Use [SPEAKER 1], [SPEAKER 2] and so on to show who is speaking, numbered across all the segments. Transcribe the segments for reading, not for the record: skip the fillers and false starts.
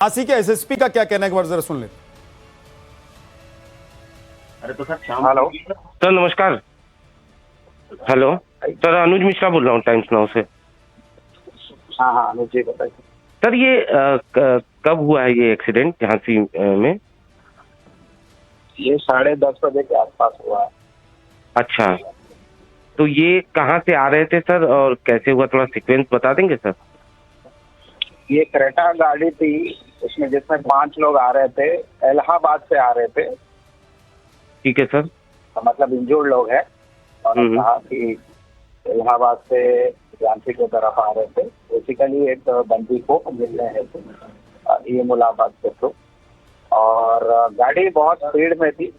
[SPEAKER 1] झांसी के एसएसपी का क्या कहना है, एक बार जरा सुन ले।
[SPEAKER 2] अरे तो सर
[SPEAKER 3] हेलो
[SPEAKER 4] सर नमस्कार। हेलो सर, अनुज मिश्रा बोल रहा हूँ टाइम्स नाउ से।
[SPEAKER 3] हाँ हाँ अनुज जी बताइए।
[SPEAKER 4] सर ये कब हुआ है ये एक्सीडेंट झांसी में?
[SPEAKER 3] ये 10:30 बजे के आसपास हुआ है।
[SPEAKER 4] अच्छा, तो ये कहाँ से आ रहे थे सर और कैसे हुआ, थोड़ा सीक्वेंस बता देंगे सर?
[SPEAKER 3] ये क्रेटा गाड़ी थी, उसमें जिसमें 5 लोग आ रहे थे, इलाहाबाद से आ रहे थे।
[SPEAKER 4] ठीक है सर।
[SPEAKER 3] तो मतलब इंजूर्ड लोग हैं और कहा कि इलाहाबाद से झांसी की तरफ आ रहे थे। बेसिकली एक बंदी को मिलने हैं ये मुलाकात के थ्रू, और गाड़ी बहुत स्पीड में थी,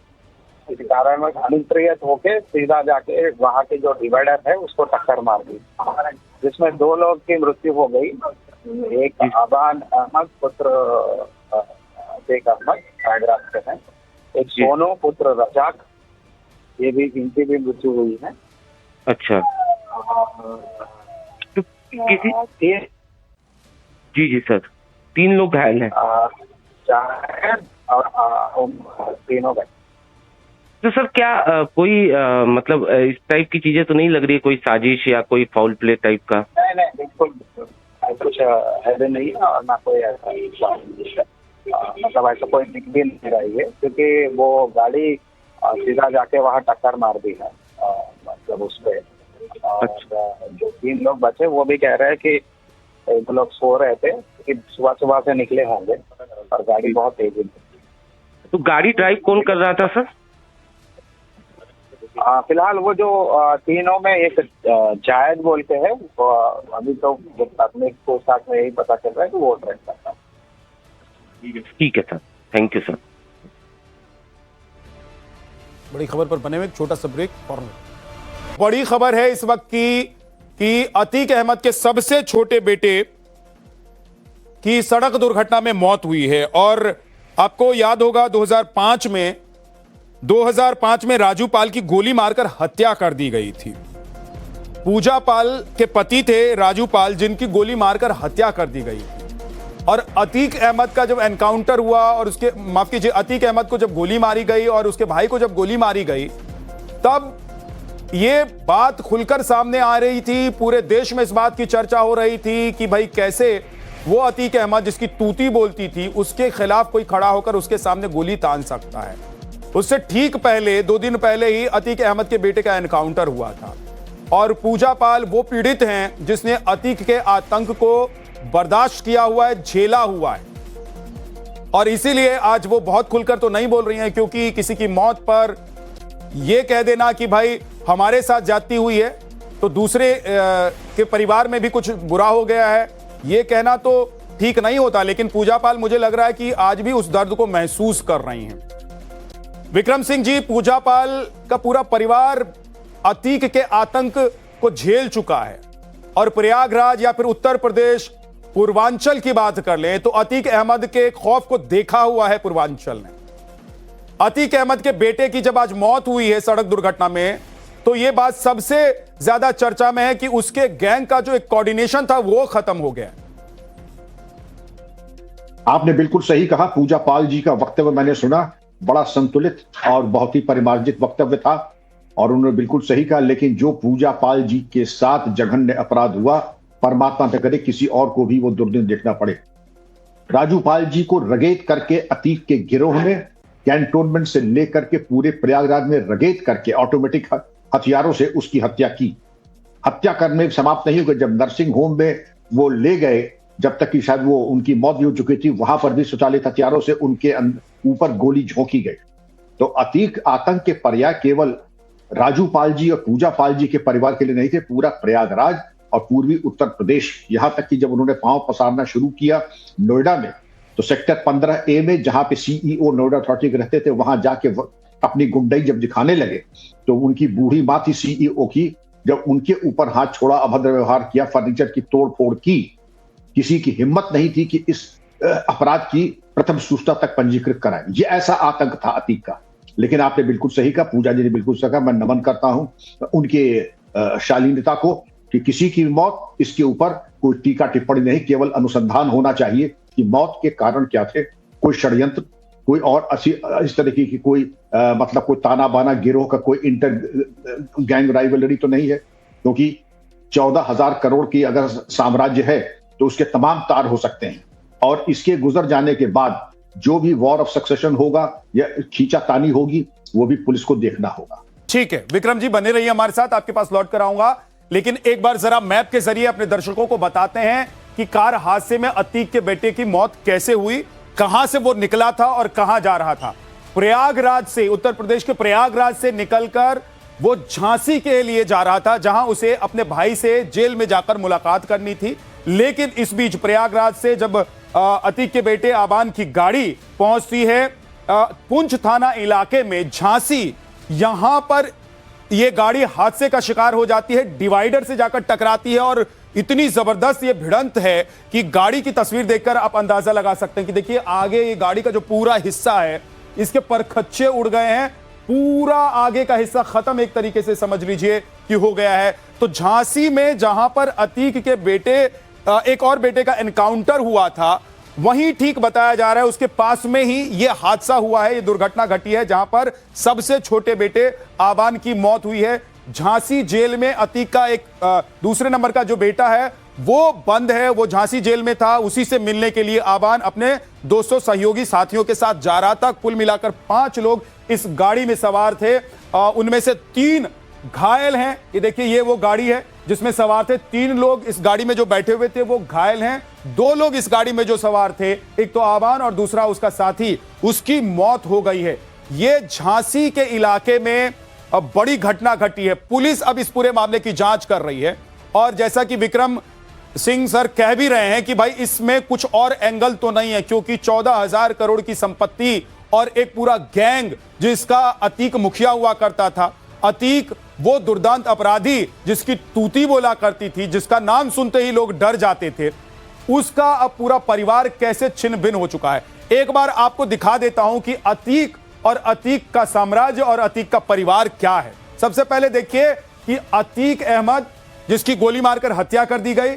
[SPEAKER 3] इस कारण अनियंत्रित होके सीधा जाके वहाँ के जो डिवाइडर है उसको टक्कर मार दी, जिसमें 2 लोग की मृत्यु हो गई। एक अबान अहमद पुत्र शेख अहमद हैदराबाद से हैं, एक सोनू पुत्र रजाक, ये भी इनकी भी मृत्यु हुई है।
[SPEAKER 4] अच्छा, तो किसी जी जी सर, 3 लोग घायल हैं
[SPEAKER 3] और तीनों गए।
[SPEAKER 4] तो सर क्या कोई मतलब इस टाइप की चीजें तो नहीं लग रही है, कोई साजिश या कोई फाउल प्ले टाइप का?
[SPEAKER 3] नहीं बिल्कुल कुछ ऐसे नहीं है, और ना कोई ऐसा मतलब ऐसा कोई दिख भी नहीं रही है, क्योंकि वो गाड़ी सीधा जाके वहाँ टक्कर मार दी है मतलब उस पे। और जो 3 लोग बचे वो भी कह रहे हैं कि वो लोग सो रहे थे कि सुबह से निकले होंगे और गाड़ी बहुत तेज थी।
[SPEAKER 4] तो गाड़ी ड्राइव कौन कर रहा था सर?
[SPEAKER 3] फिलहाल वो जो तीनों में एक जायद बोल के है, वो अभी तो प्राथमिक पूछताछ में यही पता चल रहा है कि वो ड्राइव करता है।
[SPEAKER 4] ठीक है सर, थैंक यू सर।
[SPEAKER 1] बड़ी खबर पर बने हुए एक छोटा सा ब्रेक। बड़ी खबर है इस वक्त की कि अतीक अहमद के सबसे छोटे बेटे की सड़क दुर्घटना में मौत हुई है। और आपको याद होगा 2005 में राजू पाल की गोली मारकर हत्या कर दी गई थी। पूजा पाल के पति थे राजू पाल, जिनकी गोली मारकर हत्या कर दी गई थी। और अतीक अहमद का जब एनकाउंटर हुआ और उसके माफ कीजिए अतीक अहमद को जब गोली मारी गई और उसके भाई को जब गोली मारी गई, तब ये बात खुलकर सामने आ रही थी। पूरे देश में इस बात की चर्चा हो रही थी कि भाई कैसे वो अतीक अहमद जिसकी तूती बोलती थी, उसके खिलाफ कोई खड़ा होकर उसके सामने गोली तान सकता है। उससे ठीक पहले 2 दिन पहले ही अतीक अहमद के बेटे का एनकाउंटर हुआ था। और पूजा पाल वो पीड़ित हैं जिसने अतीक के आतंक को बर्दाश्त किया हुआ है, झेला हुआ है। और इसीलिए आज वो बहुत खुलकर तो नहीं बोल रही हैं, क्योंकि किसी की मौत पर यह कह देना कि भाई हमारे साथ जाती हुई है तो दूसरे के परिवार में भी कुछ बुरा हो गया है, ये कहना तो ठीक नहीं होता। लेकिन पूजा पाल मुझे लग रहा है कि आज भी उस दर्द को महसूस कर रही हैं। विक्रम सिंह जी, पूजा पाल का पूरा परिवार अतीक के आतंक को झेल चुका है। और प्रयागराज या फिर उत्तर प्रदेश पूर्वांचल की बात कर लें तो अतीक अहमद के खौफ को देखा हुआ है पूर्वांचल ने। अतीक अहमद के बेटे की जब आज मौत हुई है सड़क दुर्घटना में, तो यह बात सबसे ज्यादा चर्चा में है कि उसके गैंग का जो एक कोऑर्डिनेशन था वो खत्म हो गया।
[SPEAKER 2] आपने बिल्कुल सही कहा। पूजा पाल जी का वक्तव्य मैंने सुना, बड़ा संतुलित और बहुत ही परिमार्जित वक्तव्य था और उन्होंने बिल्कुल सही कहा। लेकिन जो पूजा पाल जी के साथ जघन्य अपराध हुआ, परमात्मा न करे किसी और को भी वो दुर्दिन देखना पड़े। राजू पाल जी को रगेत करके अतीक के गिरोह ने कैंटोनमेंट से लेकर के पूरे प्रयागराज में रगेत करके ऑटोमेटिक हथियारों से उसकी हत्या की। हत्या करने समाप्त नहीं हो गई, जब नर्सिंग होम में वो ले गए, जब तक कि शायद वो उनकी मौत भी हो चुकी थी, वहां पर भी स्वचालित हथियारों से उनके ऊपर गोली झोंकी गई। तो अतीक आतंक के पर्याय केवल राजू पाल जी और पूजा पाल जी के परिवार के लिए नहीं थे, पूरा प्रयागराज और पूर्वी उत्तर प्रदेश, यहां तक कि जब उन्होंने पांव पसारना शुरू किया नोएडा में, तो सेक्टर 15A में जहां पे सीईओ नोएडा अथॉरिटी के रहते थे, वहां जाके अपनी गुंडई जब दिखाने लगे, तो उनकी बूढ़ी मां थी सीईओ की, जब उनके ऊपर हाथ छोड़ा, अभद्र व्यवहार किया, फर्नीचर की तोड़फोड़ की, किसी की हिम्मत नहीं थी कि इस अपराध की प्रथम सूचना तक पंजीकृत कराएं। ये ऐसा आतंक था अतीक का। लेकिन आपने बिल्कुल सही कहा, पूजा जी ने बिल्कुल सही कहा, मैं नमन करता हूं उनके शालीनता को कि किसी की मौत, इसके ऊपर कोई टीका टिप्पणी नहीं, केवल अनुसंधान होना चाहिए कि मौत के कारण क्या थे, कोई षड्यंत्र, कोई और इस तरीके की कोई मतलब कोई ताना बाना गिरोह का कोई इंटर गैंग राइवलरी तो नहीं है, क्योंकि 14,000 करोड़ की अगर साम्राज्य है तो उसके तमाम तार हो सकते हैं, और इसके गुजर जाने के बाद जो भी वॉर ऑफ सक्सेशन होगा या खींचातानी होगी वो भी पुलिस को देखना होगा।
[SPEAKER 1] ठीक है विक्रम जी, बने रहिए हमारे साथ, आपके पास लौट कर आऊंगा, लेकिन एक बार जरा मैप के जरिए अपने दर्शकों को बताते हैं कि कार हादसे में अतीक के बेटे की मौत कैसे हुई, कहां से वो निकला था और कहां जा रहा था। प्रयागराज से, उत्तर प्रदेश के प्रयागराज से निकलकर वो झांसी के लिए जा रहा था, जहां उसे अपने भाई से जेल में जाकर मुलाकात करनी थी। लेकिन इस बीच प्रयागराज से जब अतीक के बेटे आबान की गाड़ी पहुंचती है पुंछ थाना इलाके में झांसी, यहां पर यह गाड़ी हादसे का शिकार हो जाती है, डिवाइडर से जाकर टकराती है और इतनी जबरदस्त ये भिड़ंत है कि गाड़ी की तस्वीर देखकर आप अंदाजा लगा सकते हैं कि देखिए आगे ये गाड़ी का जो पूरा हिस्सा है इसके परखच्चे उड़ गए हैं, पूरा आगे का हिस्सा खत्म एक तरीके से समझ लीजिए कि हो गया है। तो झांसी में जहां पर अतीक के बेटे एक और बेटे का एनकाउंटर हुआ था, वहीं ठीक बताया जा रहा है उसके पास में ही यह हादसा हुआ है, यह दुर्घटना घटी है, जहां पर सबसे छोटे बेटे आबान की मौत हुई है। झांसी जेल में अतीक का एक दूसरे नंबर का जो बेटा है वो बंद है, वो झांसी जेल में था, उसी से मिलने के लिए आबान अपने 200 सहयोगी साथियों के साथ जा रहा था। कुल मिलाकर 5 लोग इस गाड़ी में सवार थे, उनमें से 3 घायल हैं। ये देखिए ये वो गाड़ी है जिसमें सवार थे 3 लोग, इस गाड़ी में जो बैठे हुए थे वो घायल हैं। 2 लोग इस गाड़ी में जो सवार थे, एक तो आबान और दूसरा उसका साथी, उसकी मौत हो गई है। ये झांसी के इलाके में अब बड़ी घटना घटी है। पुलिस अब इस पूरे मामले की जांच कर रही है और जैसा कि विक्रम सिंह सर कह भी रहे हैं कि भाई इसमें कुछ और एंगल तो नहीं है, क्योंकि 14,000 करोड़ की संपत्ति और एक पूरा गैंग जिसका अतीक मुखिया हुआ करता था, अतीक वो दुर्दांत अपराधी जिसकी तूती बोला करती थी, जिसका नाम सुनते ही लोग डर जाते थे, उसका अब पूरा परिवार कैसे छिन्न भिन्न हो चुका है। एक बार आपको दिखा देता हूं कि अतीक और अतीक का साम्राज्य और अतीक का परिवार क्या है। सबसे पहले देखिए कि अतीक अहमद जिसकी गोली मारकर हत्या कर दी गई,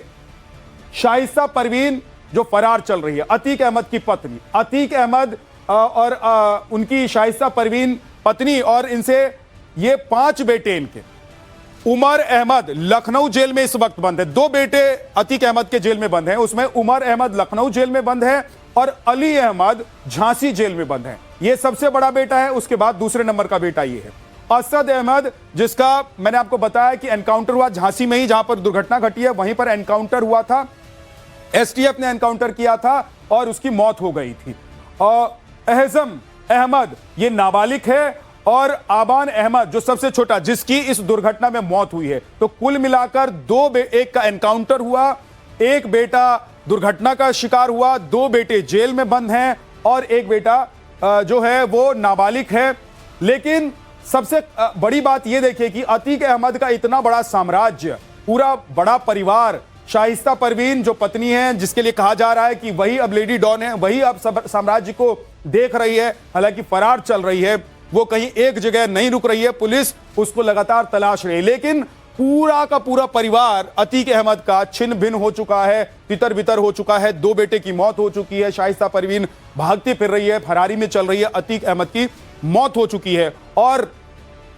[SPEAKER 1] शाइस्ता परवीन जो फरार चल रही है, अतीक अहमद की पत्नी, अतीक अहमद और उनकी शाइस्ता परवीन पत्नी और इनसे ये 5 बेटे इनके। उमर अहमद लखनऊ जेल में इस वक्त बंद है, 2 बेटे अतीक अहमद के जेल में बंद हैं, उसमें उमर अहमद लखनऊ जेल में बंद है और अली अहमद झांसी जेल में बंद है। ये सबसे बड़ा बेटा है, उसके बाद दूसरे नंबर का बेटा ये है असद अहमद, जिसका मैंने आपको बताया कि एनकाउंटर हुआ झांसी में ही, जहां पर दुर्घटना घटी है वहीं पर एनकाउंटर हुआ था, एसटीएफ ने एनकाउंटर किया था और उसकी मौत हो गई थी। और एहजम अहमद ये नाबालिग है और आबान अहमद जो सबसे छोटा जिसकी इस दुर्घटना में मौत हुई है। तो कुल मिलाकर एक का एनकाउंटर हुआ, एक बेटा दुर्घटना का शिकार हुआ, 2 बेटे जेल में बंद हैं और एक बेटा जो है वो नाबालिग है। लेकिन सबसे बड़ी बात यह देखिए कि अतीक अहमद का इतना बड़ा साम्राज्य, पूरा बड़ा परिवार, शाइस्ता परवीन जो पत्नी है जिसके लिए कहा जा रहा है कि वही अब लेडी डॉन है, वही अब साम्राज्य को देख रही है, हालांकि फरार चल रही है, वो कहीं एक जगह नहीं रुक रही है, पुलिस उसको लगातार तलाश रही है। लेकिन पूरा का पूरा परिवार अतीक अहमद का छिन्न भिन्न हो चुका है, तितर बितर हो चुका है। 2 बेटे की मौत हो चुकी है, शाइस्ता परवीन भागती फिर रही है, फरारी में चल रही है, अतीक अहमद की मौत हो चुकी है। और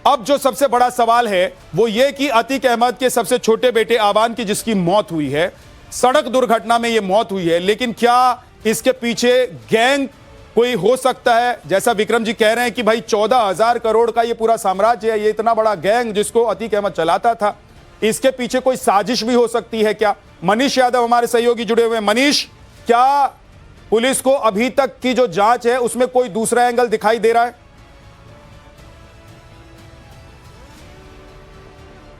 [SPEAKER 1] अब जो सबसे बड़ा सवाल है वो ये कि अतीक अहमद के सबसे छोटे बेटे आबान की जिसकी मौत हुई है, सड़क दुर्घटना में ये मौत हुई है, लेकिन क्या इसके पीछे गैंग कोई हो सकता है? जैसा विक्रम जी कह रहे हैं कि भाई 14,000 करोड़ का ये पूरा साम्राज्य है, ये इतना बड़ा गैंग जिसको अतीक अहमद चलाता था, इसके पीछे कोई साजिश भी हो सकती है क्या? मनीष यादव हमारे सहयोगी जुड़े हुए हैं। मनीष, क्या पुलिस को अभी तक की जो जांच है उसमें कोई दूसरा एंगल दिखाई दे रहा है?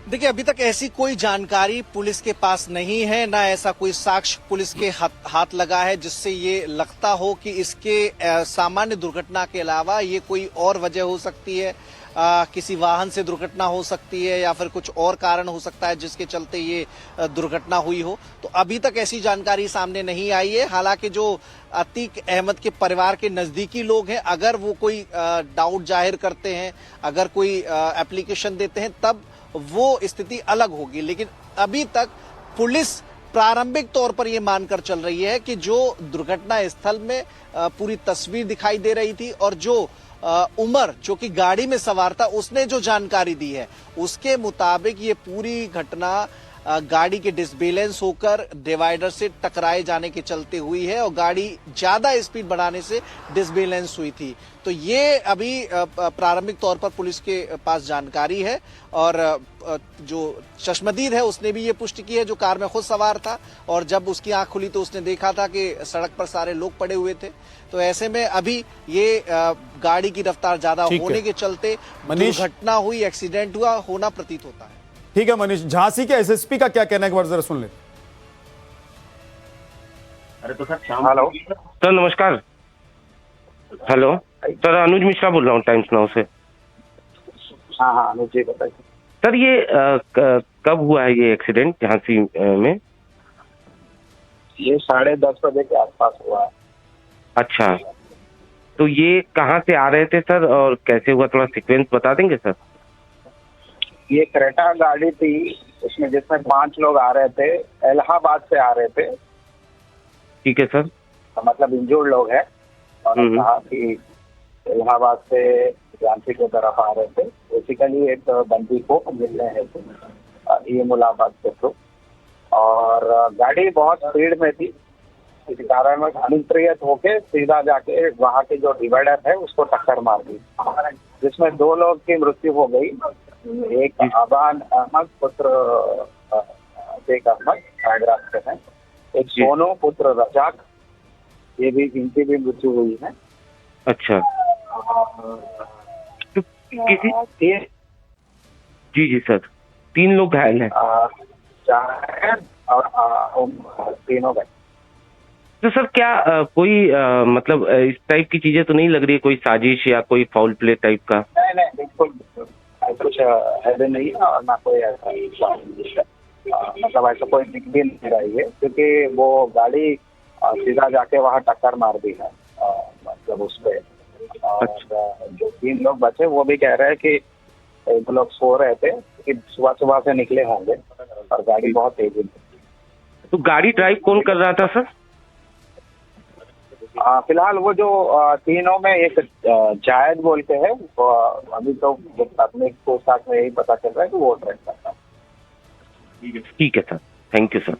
[SPEAKER 5] देखिए, अभी तक ऐसी कोई जानकारी पुलिस के पास नहीं है, ना ऐसा कोई साक्ष्य पुलिस के हाथ लगा है जिससे ये लगता हो कि इसके सामान्य दुर्घटना के अलावा ये कोई और वजह हो सकती है, किसी वाहन से दुर्घटना हो सकती है या फिर कुछ और कारण हो सकता है जिसके चलते ये दुर्घटना हुई हो। तो अभी तक ऐसी जानकारी सामने नहीं आई है। हालांकि जो अतीक अहमद के परिवार के नजदीकी लोग हैं, अगर वो कोई डाउट जाहिर करते हैं, अगर कोई एप्लीकेशन देते हैं, तब वो स्थिति अलग होगी। लेकिन अभी तक पुलिस प्रारंभिक तौर पर यह मानकर चल रही है कि जो दुर्घटना स्थल में पूरी तस्वीर दिखाई दे रही थी और जो उमर जो कि गाड़ी में सवार था उसने जो जानकारी दी है उसके मुताबिक ये पूरी घटना गाड़ी के डिसबैलेंस होकर डिवाइडर से टकराए जाने के चलते हुई है और गाड़ी ज्यादा स्पीड बढ़ाने से डिसबैलेंस हुई थी। तो ये अभी प्रारंभिक तौर पर पुलिस के पास जानकारी है और जो चश्मदीद है उसने भी ये पुष्टि की है जो कार में खुद सवार था और जब उसकी आंख खुली तो उसने देखा था कि सड़क पर सारे लोग पड़े हुए थे। तो ऐसे में अभी ये गाड़ी की रफ्तार ज्यादा होने के चलते दुर्घटना हुई, एक्सीडेंट हुआ होना प्रतीत होता है।
[SPEAKER 1] ठीक है मनीष, झांसी के एसएसपी का क्या कहना है एक बार जरा सुन लेते।
[SPEAKER 3] हेलो
[SPEAKER 4] सर नमस्कार। हेलो सर, अनुज मिश्रा बोल रहा हूँ टाइम्स नाउ से।
[SPEAKER 3] हाँ अनुज जी बताइए।
[SPEAKER 4] सर ये कब हुआ है ये एक्सीडेंट झांसी में?
[SPEAKER 3] ये 10:30 बजे के आसपास हुआ है।
[SPEAKER 4] अच्छा, तो ये कहाँ से आ रहे थे सर और कैसे हुआ, थोड़ा सीक्वेंस बता देंगे सर?
[SPEAKER 3] ये क्रेटा गाड़ी थी उसमें जिसमें 5 लोग आ रहे थे, इलाहाबाद से आ रहे थे।
[SPEAKER 4] ठीक है सर।
[SPEAKER 3] मतलब इंजर्ड लोग हैं और कहा कि इलाहाबाद से झांसी की तरफ आ रहे थे। बेसिकली एक बंदी को मिलने हैं ये मुलाकात के थ्रू और गाड़ी बहुत स्पीड में थी, इस कारण में अनियंत्रित होके सीधा जाके वहाँ के जो डिवाइडर है उसको टक्कर मार दी, जिसमें 2 लोग की मृत्यु हो गई। एक अबान अहमद पुत्र शेख अहमद हैदराबाद से हैं, एक सोनू पुत्र रजाक, ये भी इनकी भी मृत्यु हुई है।
[SPEAKER 4] अच्छा, तो किसी जी सर 3 लोग घायल हैं
[SPEAKER 3] और 3 गए।
[SPEAKER 4] तो सर क्या कोई मतलब इस टाइप की चीजें तो नहीं लग रही है, कोई साजिश या कोई फाउल प्ले टाइप का?
[SPEAKER 3] नहीं बिल्कुल कुछ ऐसे नहीं है और ना कोई ऐसा मतलब ऐसा कोई दिख भी नहीं रही है, क्योंकि वो गाड़ी सीधा जाके वहाँ टक्कर मार दी है मतलब उस पे। और जो 3 लोग बचे वो भी कह रहे हैं कि वो लोग सो रहे थे कि सुबह से निकले होंगे और गाड़ी बहुत तेज थी।
[SPEAKER 4] तो गाड़ी ड्राइव कौन कर रहा था सर?
[SPEAKER 3] फिलहाल वो जो 3 में एक जायद बोल के है, अभी तो प्राथमिक पूछताछ में यही पता चल रहा है कि वो ड्राइव करता है।
[SPEAKER 4] ठीक है सर, थैंक यू सर।